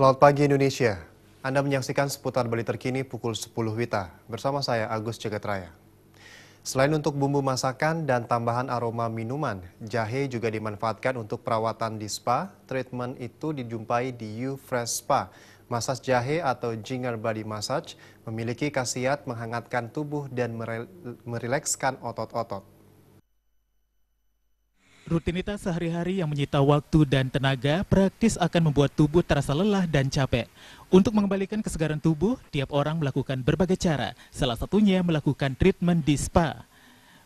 Selamat pagi Indonesia. Anda menyaksikan seputar Bali terkini pukul 10 WITA. Bersama saya Agus Jagatraya. Selain untuk bumbu masakan dan tambahan aroma minuman, jahe juga dimanfaatkan untuk perawatan di spa. Treatment itu dijumpai di YouFresh Spa. Masas jahe atau Ginger Body Massage memiliki khasiat menghangatkan tubuh dan merilekskan otot-otot. Rutinitas sehari-hari yang menyita waktu dan tenaga praktis akan membuat tubuh terasa lelah dan capek. Untuk mengembalikan kesegaran tubuh, tiap orang melakukan berbagai cara, salah satunya melakukan treatment di spa.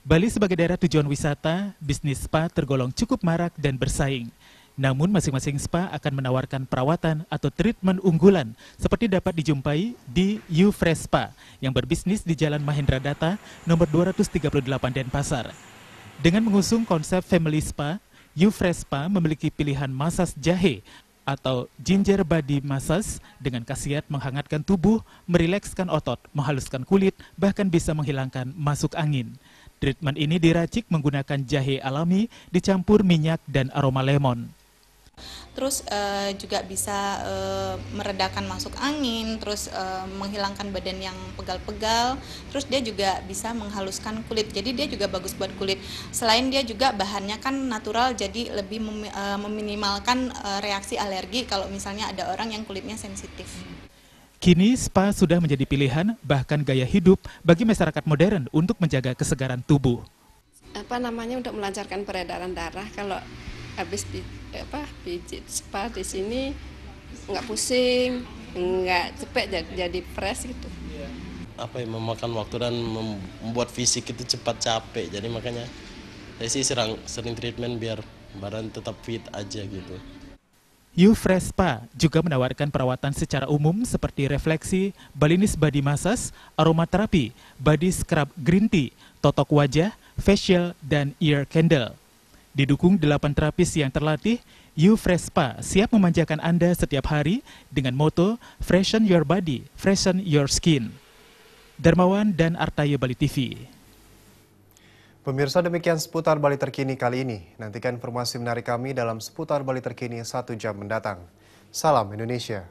Bali sebagai daerah tujuan wisata, bisnis spa tergolong cukup marak dan bersaing. Namun masing-masing spa akan menawarkan perawatan atau treatment unggulan seperti dapat dijumpai di YouFresh Spa yang berbisnis di Jalan Mahendra Data nomor 238 Denpasar. Dengan mengusung konsep Family Spa, YouFresh Spa memiliki pilihan masas jahe atau Ginger Body Massage dengan khasiat menghangatkan tubuh, merilekskan otot, menghaluskan kulit, bahkan bisa menghilangkan masuk angin. Treatment ini diracik menggunakan jahe alami dicampur minyak dan aroma lemon. Terus juga bisa meredakan masuk angin, terus menghilangkan badan yang pegal-pegal, terus dia juga bisa menghaluskan kulit, jadi dia juga bagus buat kulit. Selain dia juga bahannya kan natural, jadi lebih meminimalkan reaksi alergi kalau misalnya ada orang yang kulitnya sensitif. Kini spa sudah menjadi pilihan, bahkan gaya hidup bagi masyarakat modern untuk menjaga kesegaran tubuh. Untuk melancarkan peredaran darah, kalau habis pijit spa di sini nggak pusing, nggak cepet, jadi fresh gitu. Memakan waktu dan membuat fisik itu cepat capek, jadi makanya saya sih sering treatment biar badan tetap fit aja gitu. YouFresh Spa juga menawarkan perawatan secara umum seperti refleksi, Balinese Body Massage, aromaterapi, body scrub green tea, totok wajah, facial, dan ear candle. Didukung 8 terapis yang terlatih, YouFresh Spa siap memanjakan Anda setiap hari dengan moto Freshen Your Body, Freshen Your Skin. Darmawan dan Artaya Bali TV. Pemirsa, demikian seputar Bali terkini kali ini. Nantikan informasi menarik kami dalam seputar Bali terkini 1 jam mendatang. Salam Indonesia.